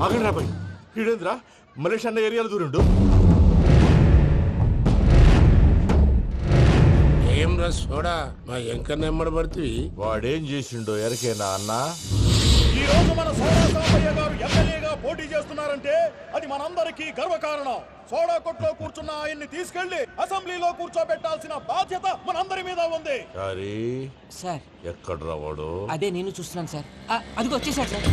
ఆగండి రాబాయ్, ఈడేంద్రా మలేషియా అన్న ఏరియాలో దూరిండు. ఏం రా సోడా మా ఎంకన్న ఎమ్మడబడుతుంది. వాడేం చేసిండో ఎరకేనా అన్న? ఈ రోజు మన సోడా సాంబయ్య గారు ఎమ్మెల్యేగా పోటీ చేస్తున్నారంటే అది మనందరికీ గర్వకారణం. సోడా కొట్లో కూర్చున్న ఆయన్ని తీసుకెళ్లి అసెంబ్లీలో కూర్చోబెట్టాల్సిన బాధ్యత మనందరి మీద ఉంది. సారీ సార్, ఎక్కడ రావాడు? అదే నేను చూస్తున్నాను సార్. అదిగో వచ్చేసాడు సార్.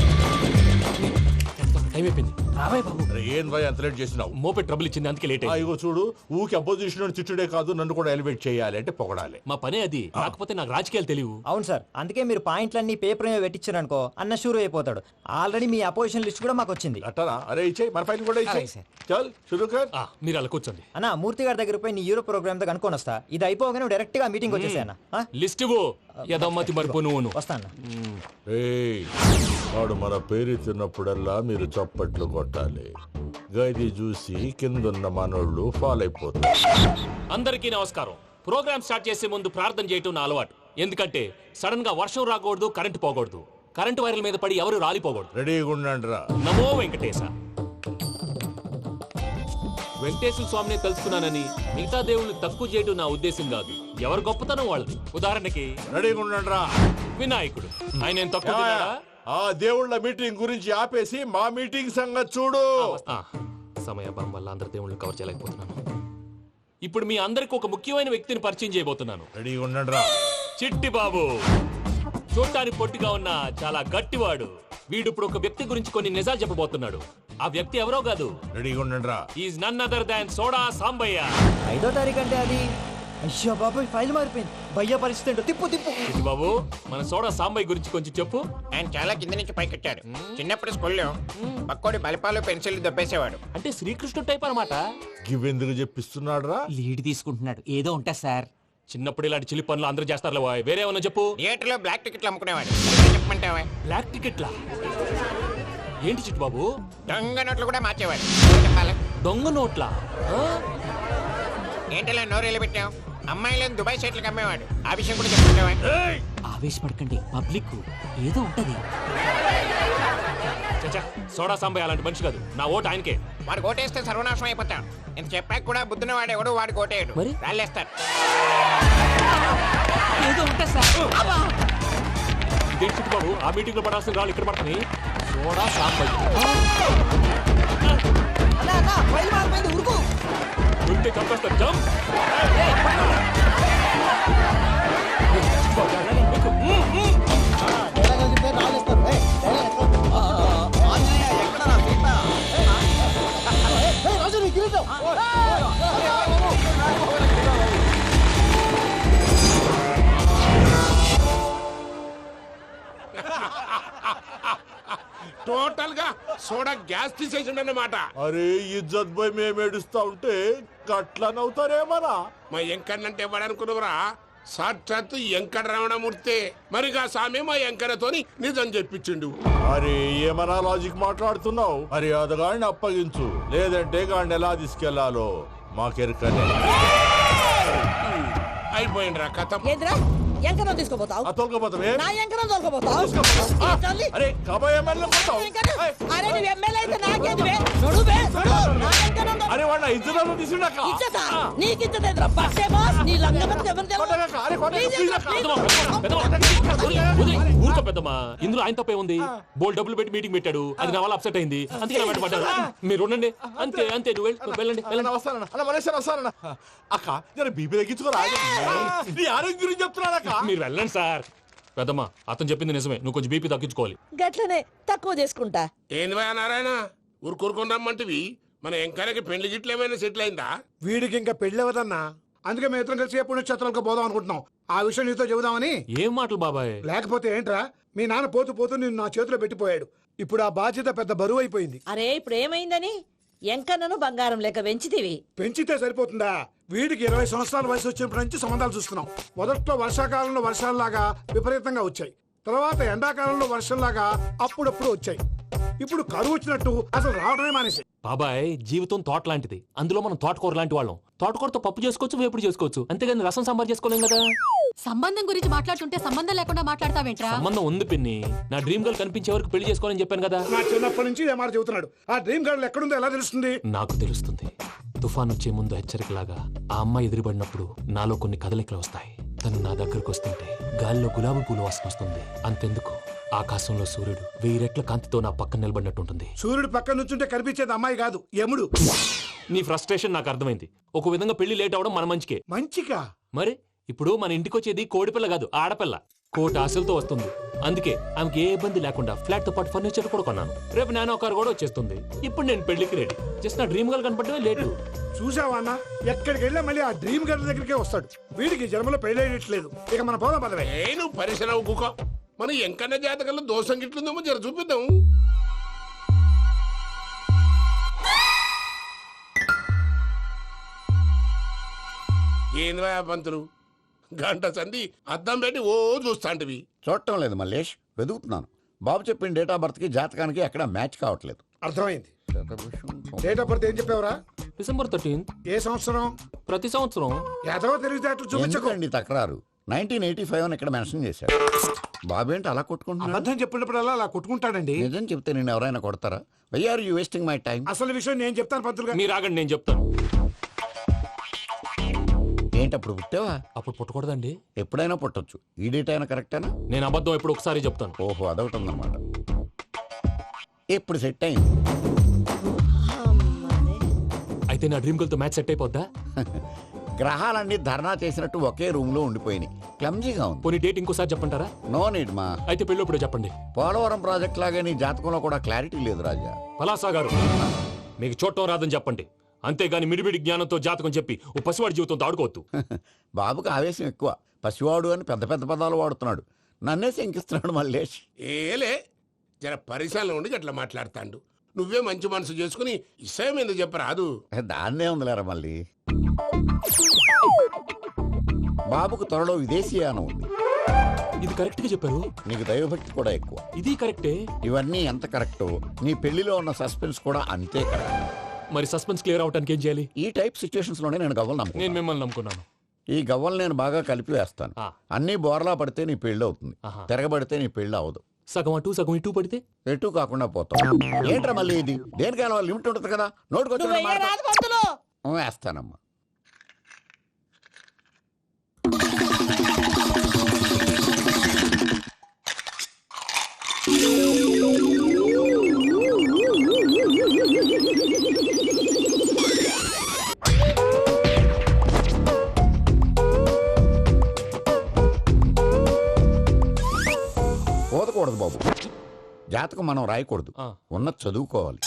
టైం అయిపోయింది, రాబాయ్ బాబు. అరే ఏం భయ అంత లేట్ చేసినావు? మోపెట్ ట్రబుల్ ఇచ్చింది, అందుకే లేట్ అయింది. ఇగో చూడు, ఊకి అపోజిషన్ తిట్టుడే కాదు, నన్ను కూడా ఎలివేట్ చేయాలి అంటే పొగడాలి. మా పనే అది, కాకపోతే నాకు రాజకీయాలు తెలియవు. అవును సార్, అందుకే మీరు పాయింట్లన్నీ పేపర్ మీద పెట్టించారనుకో అన్న షూర్ అయిపోతాడు. ఆల్రెడీ మీ అపోజిషన్ లిస్ట్ కూడా మాకు వచ్చింది. అట్టనా? అరే ఇచ్చేయి, మన ఫైల్ కూడా ఇచ్చేయి. అలాగే సార్. చల్ షురూ కర్. మీరు అలా కూర్చోండి. అన్న మూర్తి గారి దగ్గర పోయి నీ యూరో ప్రోగ్రామ్ దగ్గర అనుకోని వస్తా. ఇది అయిపోగానే డైరెక్ట్ గా మీటింగ్ వచ్చేసాయన్న. లిస్ట్ ఇవ్వు, యదమ్మతి మరిపో నువ్వు. వస్తా అన్న. ఏయ్, వాడు మన పేరు తిన్నప్పుడల్లా మీరు చప్పట్లు కొట్టాలి. గది చూసి కిందున్న మనోళ్ళు ఫాలో అయిపోతారు. అందరికీ నమస్కారం. ప్రోగ్రామ్ స్టార్ట్ చేసే ముందు ప్రార్థన చేయటం నా అలవాటు. ఎందుకంటే సడన్ గా వర్షం రాకూడదు, కరెంటు పోకూడదు, కరెంటు వైర్ల మీద పడి ఎవరు రాలిపోకూడదు. రెడీగా ఉండండి రా. నమో వెంకటేశ. వెంకటేశ్వర స్వామిని తెలుసుకున్నానని మిగతా దేవుళ్ళు తక్కువ చేయడం నా ఉద్దేశం కాదు. ఎవరు గొప్పతనం వాళ్ళది. ఉదాహరణకి రెడీగా ఉండండి రా. వినాయకుడు, ఆయన ఏం తక్కువ తిన్నాడా? ఆ దేవుళ్ళ మీటింగ్ గురించి ఆపేసి మా మీటింగ్ సంగతి చూడు. సమయాభావం వల్ల అందరి దేవుళ్ళు కవర్ చేయలేకపోతున్నాను. ఇప్పుడు మీ అందరికి ఒక ముఖ్యమైన వ్యక్తిని పరిచయం చేయబోతున్నాను. రెడీగా ఉండండి రా. చిట్టి బాబు. చూడ్డానికి పొట్టిగా ఉన్న చాలా గట్టివాడు. వీడు ఇప్పుడు ఒక వ్యక్తి గురించి కొన్ని నిజాలు చెప్పబోతున్నాడు. ఆ వ్యక్తి ఎవరో కాదు, రెడీగా ఉండండి రా. Is none other than soda Sambayya. 5వ తారీఖు అంటే అది. అయ్యో బాబాయ్, ఫైల్ మారిపోయింది. భయ్య పరిస్థితి ఏంటో తిప్పు తిప్పు. చిట్టి బాబు, మన సోడా సాంబయ్య గురించి కొంచెం చెప్పు. ఆయన చాలా కింద నుంచి పైకొచ్చాడు. చిన్నప్పుడు స్కూల్లో పక్కోడి బలిపాలు పెన్సిల్ దొబ్బేసేవాడు. అంటే శ్రీకృష్ణుడు టైప్ అనమాట. గివెందుకు చెప్పిస్తున్నాడు రా? లీడ్ తీసుకుంటున్నాడు, ఏదో ఉంటా సార్. చిన్నప్పుడు ఇలాంటి చిలి పనులు అందరూ చేస్తారు. వేరే ఏమన్నా చెప్పు. థియేటర్లో బ్లాక్ టికెట్లు అమ్ముకునేవాడు. చెప్పమంటావా? బ్లాక్ టికెట్లా? ఏంటి చిట్టు బాబు? దొంగ నోట్లు కూడా మార్చేవాడు. చెప్పాలి. దొంగ నోట్లా? ఏంటిలా నోరేళ్ళు పెట్టావు? అమ్మాయిలను దుబాయ్ సైట్లకు అమ్మేవాడు. ఆ విషయం కూడా చెప్పమంటావా? ఆవేశపడకండి, పబ్లిక్ ఏదో ఉంటది. చచ్చా, సోడా సాంబయ్య అలాంటి మనిషి కాదు. నా ఓటు ఆయనకే. వాడు ఓటేస్తే సర్వనాశనం అయిపోతాడు. ఇంత చెప్పాక కూడా బుద్ధిన వాడు ఎవడు వాడు ఓటేయడు. మరి? రాళ్ళేస్తాడు. ఏదో ఉంటా సార్. ఇదేంటి చిట్టు బాబు, ఆ మీటింగ్ లో పడాల్సిన రాళ్ళు ఇక్కడ పడుతుంది. సోడా సాంబయ్య ఉంటే చంపేస్తారు. జంప్. టోటల్ గా సోడా గ్యాస్ తీసేసిండన్నమాట. అరే ఇజ్జత్ పోయి మేము ఏడుస్తా ఉంటే గట్లా నవ్వుతారేమరా? మా ఎంకన్నంటే ఎవడనుకున్నావురా? సాక్షాత్తు ఎంకట రమణమూర్తి. మరిగా సామె మా ఎంకన్నతోని నిజం చెప్పించిండు. అరే ఏమన్నా లాజిక్ మాట్లాడుతున్నావు? అరే అదగాడిని అప్పగించు, లేదంటే గాడిని ఎలా తీసుకెళ్లాలో మాకెరకనే. అయిపోయిండ్రా కథ. ఏంద్రా ఎంకరం తీసుకోపోతావు? తోలుకపోతావే? నా ఎంకరం తోలుకోపోతావు? అరే కాబోయే ఎమ్మెల్యే పోతావు. అరే నువ్వు ఎమ్మెల్యే అయితే నాకేంది బే? నడు బే, నడు. నా ఎంకరం తోలు- అరే వాడిన ఇజ్జత్ తీసుకున్నాక ఇచ్చేదా? నీకు ఇచ్చేదేంద్రా? బస్సే బాస్, నీ లంగమతి ఎవరు తెలుసు? ఊరుకో పెద్దమ్మా, ఇందులో ఆయన తప్పే ఉంది. బోల్ డబ్బులు పెట్టి మీటింగ్ పెట్టాడు, అది నా వల్ల అప్సెట్ అయింది, అందుకే నా వెంట పడ్డాడు. మీరు ఉండండి, అంతే అంతే. నువ్వు వెళ్ళండి వెళ్ళండి. వస్తానన్న అలా మలేషియా వస్తానన్న. అక్క జర బీపీ తగ్గించుకోరా. నీ ఆరోగ్యం గురించి చెప్తున్నాను అక్క. మీరు వెళ్ళండి సార్. పెద్దమ్మా, అతను చెప్పింది నిజమే, నువ్వు కొంచెం బీపీ తగ్గించుకోవాలి. గట్లనే తక్కువ చేసుకుంటా. ఏంది భయ నారాయణ, ఊరుకూరుకొని రమ్మంటివి? మన ఎంకన్నకి పెళ్లి గిట్లు ఏమైనా సెటిల్ అయిందా? వీడికి ఇంకా పెళ్లి అవ్వదన్నా. అందుకే మేము ఇద్దరం కలిసి పుణ్యక్షేత్రాలకు పోదాం అనుకుంటున్నాం. ఆ విషయం నీతో చెబుదామని. ఏం మాటలు బాబాయ్? లేకపోతే ఏంట్రా, మీ నాన్న పోతూ పోతూ నిన్ను నా చేతిలో పెట్టిపోయాడు. ఇప్పుడు ఆ బాధ్యత పెద్ద బరువు అయిపోయింది. అరే ఇప్పుడు ఏమైందని? ఎంకన్నను బంగారం లెక్క పెంచితివి. పెంచితే సరిపోతుందా? వీడికి 20 సంవత్సరాల వయసు వచ్చినప్పటి నుంచి సంబంధాలు చూస్తున్నాం. మొదట్లో వర్షాకాలంలో వర్షాలలాగా విపరీతంగా వచ్చాయి. తర్వాత ఎండాకాలంలో వర్షంలాగా అప్పుడప్పుడు వచ్చాయి. ఇప్పుడు కరువు వచ్చినట్టు అసలు రావడమే మానేసి. బాబాయ్, జీవితం తోట లాంటిది. అందులో మనం తోటకూర లాంటి వాళ్ళం. తోటకూరతో పప్పు చేసుకోవచ్చు, వేపుడు చేసుకోవచ్చు, అంతేగాని రసం సాంబార్ చేసుకోలేం కదా. సంబంధం గురించి మాట్లాడుతుంటే సంబంధం లేకుండా మాట్లాడతావేంట్రా? సంబంధం ఉంది పిన్ని. నా డ్రీమ్ గర్ల్ కనిపించే వరకు పెళ్లి చేసుకోవాలని చెప్పాను కదా. నా చిన్నప్పటి నుంచి ఏ మాట చెబుతున్నాడు. ఆ డ్రీమ్ గర్ల్ ఎక్కడుందో ఎలా తెలుస్తుంది? నాకు తెలుస్తుంది. తుఫాన్ వచ్చే ముందు హెచ్చరికలాగా ఆ అమ్మాయి ఎదురుపడినప్పుడు నాలో కొన్ని కదలికలు వస్తాయి. తను నా దగ్గరకు వస్తుంటే గాలిలో గులాబీ పూలు వాసన వస్తుంది. అంతెందుకు, ఆకాశంలో సూర్యుడు 1000 రెట్ల కాంతితో నా పక్కన నిలబడినట్టుంటుంది. సూర్యుడు పక్కన నుంచుంటే కనిపించేది అమ్మాయి కాదు, యముడు. నీ ఫ్రస్ట్రేషన్ నాకు అర్థమైంది. ఒక విధంగా పెళ్లి లేట్ అవడం మన మంచికే. మంచిగా? మరి ఇప్పుడు మన ఇంటికి వచ్చేది కోడిపిల్ల కాదు, ఆడపిల్ల. కోటి ఆశలతో వస్తుంది. అందుకే ఆమెకి ఏ ఇబ్బంది లేకుండా ఫ్లాట్ తో పాటు ఫర్నిచర్ కూడా కొన్నాను. రేపు నానో కారు కూడా వచ్చేస్తుంది. ఇప్పుడు నేను పెళ్లికి రెడీ. జస్ట్ నా డ్రీమ్ గర్ల్ కనపడమే లేటు. చూసావా అన్న, ఎక్కడికి వెళ్ళా మళ్ళీ ఆ డ్రీమ్ గర్ల్ దగ్గరికే వస్తాడు. వీడికి జన్మలో పెళ్ళేయట్లేదు. ఇక మన పోదాం పదవే. నువ్వు పరిశ్రమ కుక మన ఎంకన్న జాతకంలో దోషం గిట్లుందేమో జర చూపిద్దాం. ఏంది పంతులు, గంట సంధి అద్దం పెట్టి ఓ చూస్తాంటివి. చూడటం లేదు మల్లేష్, వెతుకుతున్నాను. బాబు చెప్పిన డేట్ ఆఫ్ బర్త్ కి జాతకానికి ఎక్కడ మ్యాచ్ కావట్లేదు. అర్థమైంది. డేట్ ఆఫ్ బర్త్ ఏం చెప్పావురా? December 13th. ఏ సంవత్సరం? ప్రతి సంవత్సరం. ఎదవ తెలివితేటలు చూపించకండి. ఎందుకండి తక్రారు? 1985 అని ఇక్కడ మెన్షన్ చేశారు. బాబు ఏంటి అలా కొట్టుకుంటున్నా? అబద్ధం చెప్పినప్పుడల్లా అలా కొట్టుకుంటాడండి. నిజం చెప్తే నేను ఎవరైనా కొడతారా? Why are you wasting my time? అసలు విషయం నేను చెప్తాను పంతులు గారు. మీరు ఆగండి, నేను చెప్తాను. ఏంటి అప్పుడు పుట్టావా? అప్పుడు పుట్టకూడదండి. ఎప్పుడైనా పుట్టొచ్చు. ఈ డేట్ అయినా కరెక్టేనా? నేను అబద్ధం ఎప్పుడు ఒకసారి చెప్తాను. ఓహో, అదొకటి ఉందన్నమాట. ఎప్పుడు సెట్ అయింది? అయితే నా డ్రీమ్ గర్ల్ తో మ్యాచ్ సెట్ అయిపోద్దా? గ్రహాలన్నీ ధర్నా చేసినట్టు ఒకే రూమ్ లో ఉండిపోయినాయి. క్లమ్జీగా ఉంది. పోనీ డేట్ ఇంకోసారి చెప్పంటారా? నో నీడ్ మా. అయితే పెళ్ళి ఇప్పుడు చెప్పండి. పోలవరం ప్రాజెక్ట్ లాగే నీ జాతకంలో కూడా క్లారిటీ లేదు రాజా. పలాసా గారు, మీకు చూడటం రాదని చెప్పండి. అంతేగాని మిడిమిడి జ్ఞానంతో జాతకం చెప్పి ఓ పసివాడి జీవితంతో ఆడుకోవద్దు. బాబుకి ఆవేశం ఎక్కువ. పసివాడు అని పెద్ద పెద్ద పదాలు వాడుతున్నాడు. నన్నే శంకిస్తున్నాడు మల్లేష్. ఏలే జర పరిశ్రమలో ఉండి అట్లా మాట్లాడతాండు. నువ్వే మంచి మనసు చేసుకుని ఇష్టం ఎందుకు చెప్పరాదు? దాన్నే ఉందిలేరా మళ్ళీ. బాబుకు త్వరలో విదేశీయానం ఉంది. ఇది కరెక్ట్ గా చెప్పారు. నీకు దైవభక్తి కూడా ఎక్కువ. ఇది కరెక్టే. ఇవన్నీ ఎంత కరెక్టో నీ పెళ్లిలో ఉన్న సస్పెన్స్ కూడా అంతే కరెక్ట్. మరి సస్పెన్స్ క్లియర్ అవడానికి ఏం చేయాలి? ఈ టైప్ సిచ్యువేషన్స్ లోనే నేను గవ్వలు నేను నమ్ముకున్నాను. మిమ్మల్ని నమ్ముకున్నాను. ఈ గవ్వలు నేను బాగా కలిపి వేస్తాను. అన్ని బోర్లా పడితే నీ పెళ్లి అవుతుంది. ఆహా. తిరగబడితే నీ పెళ్లి అవదు. సగం అటు సగం ఇటు పడితే ఎటు కాకుండా పోతాం. ఏంట్రా మళ్ళీ ఇది? దేనికైనా లిమిట్ ఉంటుంది కదా. నువ్వు వెయ్యరాదు పంతులు. వేస్తానమ్మా. పోదకూడదు బాబు. జాతకం మనం రాయకూడదు. ఉన్నది చదువుకోవాలి.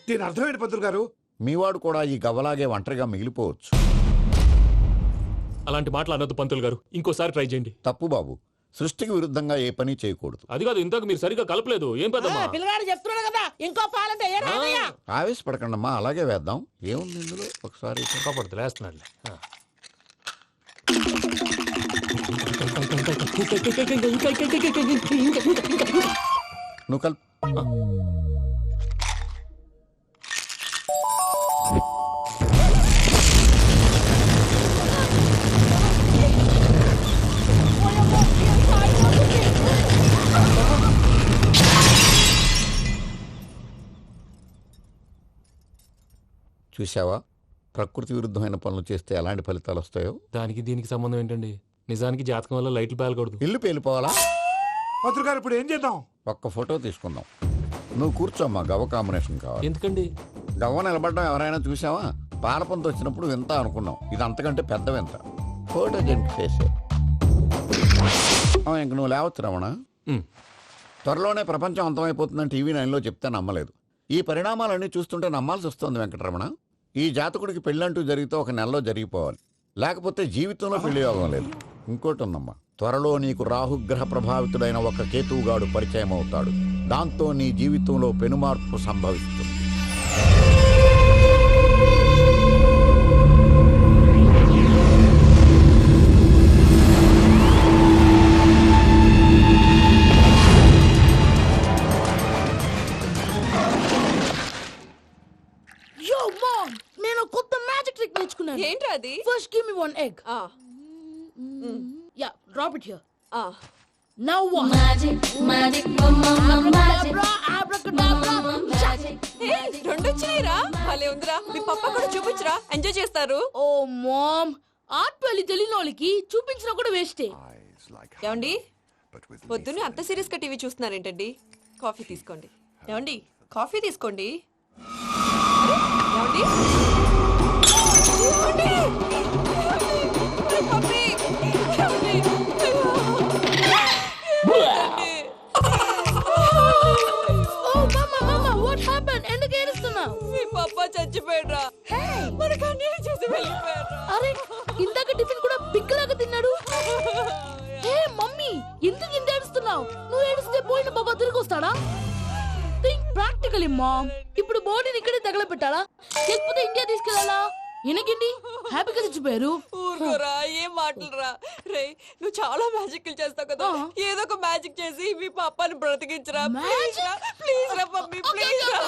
దీని అర్థమైంది పంతులు గారు. మీవాడు కూడా ఈ గవ్వలాగే ఒంటరిగా మిగిలిపోవచ్చు. అలాంటి మాటలు అనొద్దు పంతులు గారు. ఇంకోసారి ట్రై చేయండి. తప్పు బాబు. సృష్టికి విరుద్ధంగా ఏ పని చేయకూడదు. అది కాదు, ఇంతకు మీరు సరిగ్గా కలపలేదు. ఏం పెద్దమ్మా? పిల్లగాడు చెప్తున్నాడు కదా, ఇంకో పాలంటే ఏ రాదయ్యా. ఆవేశపడకండమ్మా, అలాగే వేద్దాం. ఏముంది ఇందులో? ఒకసారి కాపాడుతు లేస్తున్నాడు. నువ్వు కల్. చూసావా, ప్రకృతి విరుద్ధమైన పనులు చేస్తే ఎలాంటి ఫలితాలు వస్తాయో. దానికి దీనికి సంబంధం ఏంటండి? నిజానికి జాతకం వల్ల లైట్లు పేలకూడదు. ఇల్లు పేలిపోవాలా? పంతులు గారు ఇప్పుడు ఏం చేద్దాం? ఒక్క ఫోటో తీసుకుందాం. నువ్వు కూర్చోమ్మా. గవ్వ కాంబినేషన్ కావాలి. ఎందుకండి? గవ్వ నిలబడడం ఎవరైనా చూసావా? పాలపంత వచ్చినప్పుడు వింత అనుకున్నాం. ఇది అంతకంటే పెద్ద వింత. ఫోటో జంప్ చేసే. ఇంక నువ్వు లేవచ్చు రమణ. త్వరలోనే ప్రపంచం అంతమైపోతుందని టీవీ 9లో చెప్తే నమ్మలేదు. ఈ పరిణామాలన్నీ చూస్తుంటే నమ్మాల్సి వస్తుంది వెంకటరమణ. ఈ జాతకుడికి పెళ్ళంటూ జరిగితే 1 నెలలో జరిగిపోవాలి. లేకపోతే జీవితంలో పెళ్లి యోగం లేదు. ఇంకోటి ఉందమ్మా, త్వరలో నీకు రాహుగ్రహ ప్రభావితుడైన ఒక కేతువుగాడు పరిచయం అవుతాడు. దాంతో నీ జీవితంలో పెనుమార్పు సంభవిస్తుంది. నేను కొత్త మ్యాజిక్ ట్రిక్ నేర్చుకున్నాను. ఏంట్రా అది? First give me 1 egg. Yeah drop it here ఆ, నౌ వాట్ రెండు వచ్చినాయిరా భలే ఉందిరా మీ పప్ప కూడా చూపించరా ఎంజాయ్ చేస్తారు. ఓ మామ్ ఆర్ట్ పెళ్లి తెలియని వాళ్ళకి చూపించినా కూడా వేస్టే. ఏమండి పొద్దున్నే అంత సీరియస్ గా టీవీ చూస్తున్నారేంటండి? కాఫీ తీసుకోండి. ఏమండి కాఫీ తీసుకోండి. అరే, ఏమండి? ఏమండి? పప్పి! ఏమండి? What happen? ఎందుకు ఏడుస్తున్నావు? మీ పప్ప చచ్చిపోయాడ్రా. మనకు అన్యాయం చేసి వెళ్ళిపోయాడ్రా. అరే ఇందాక టిఫిన్ కూడా పిక్కలాగా తిన్నాడు. హే మమ్మీ ఎందుకు ఇంత ఏడుస్తున్నావు? నువ్వు ఏడిస్తే పోయిన బాబా తిరిగి వస్తాడా? Think practically mom. ఇప్పుడు బాడీని ఇక్కడే తగలబెట్టాలా లేకపోతే ఇండియా తీసుకెళ్ళాలా? ఎనకండి హ్యాపీగా చచ్చిపోయారు. ఊరుకోరా ఏం మాటలురా. రే నువ్వు చాలా మ్యాజిక్ చేస్తావు కదా, ఏదో ఒక మ్యాజిక్ చేసి మీ పాపాని బ్రతికించరా. ప్లీజ్ రా, ప్లీజ్ రా మమ్మీ, ప్లీజ్ రా.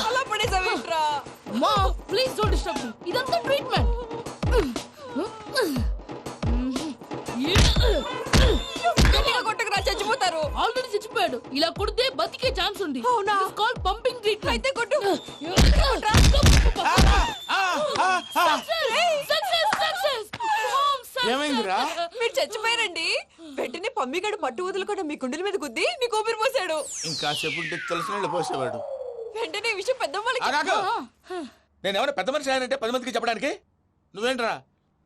అలా పడేసావేంట్రా? Mom please don't disturb me. ఇదంతా ట్రీట్మెంట్. గట్టిగా కొట్టకురా, చచ్చిపోతారు. ఆల్రెడీ చచ్చిపోయాడు. ఇలా కొడితే బతికే ఛాన్స్ ఉంది. అవునా? Call pumping treatment. అయితే కొట్టు. ఏమైందిరా? మీరు చచ్చిపోయారండి. వెంటనే పమ్మిగాడు పట్టు వదులుకుండా మీ గుండెల మీద గుద్ది మీకు ఊపిరి పోసాడు. ఇంకా చెప్పుంటే తెలిసిన పోసేవాడు. వెంటనే ఈ విషయం పెద్దవాళ్ళకి నేను ఎవరైనా పెద్ద మనిషి ఆయనంటే 10 మందికి చెప్పడానికి నువ్వేంట్రా?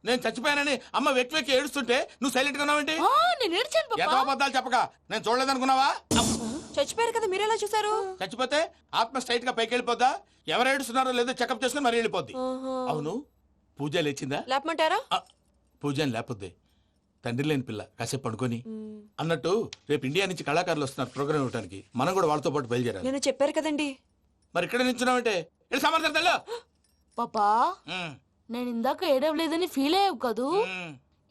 నేను చచ్చిపోయానని అమ్మ వెక్కి వెక్కి ఏడుస్తుంటే నువ్వు సైలెంట్ గా ఉన్నావేంటి? నేను ఏడ్చాను ఎంతో అబద్ధాలు చెప్పక నేను చూడలేదనుకున్నావా? చచ్చిపోయారు కదా, మీరెలా చూసారు? చచ్చిపోతే ఆత్మ స్ట్రైట్ గా పైకి వెళ్ళిపోద్దా? ఎవరు ఏడుస్తున్నారో లేదో చెకప్ చేసుకుని మరీ వెళ్ళిపోద్ది. అవును పూజ లేచిందా? లేపమంటారా? పూజ అని లేకపోద్ది. తండ్రి లేని పిల్ల కాసేపు పడుకొని అన్నట్టు రేపు ఇండియా నుంచి కళాకారులు వస్తున్నారు ప్రోగ్రామ్ ఇవ్వడానికి. మనం కూడా వాళ్ళతో పాటు బయలుదేరాలి. నేను చెప్పారు కదండి. మరి ఇక్కడ నిల్చున్నావంటే వెళ్ళి సమర్థతల్లో. పాపా నేను ఇందాక ఏడవలేదని ఫీల్ అయ్యావు కదూ.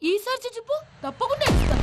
ఈసారి చచ్చిపో తప్పకుండా ఏడుస్తా.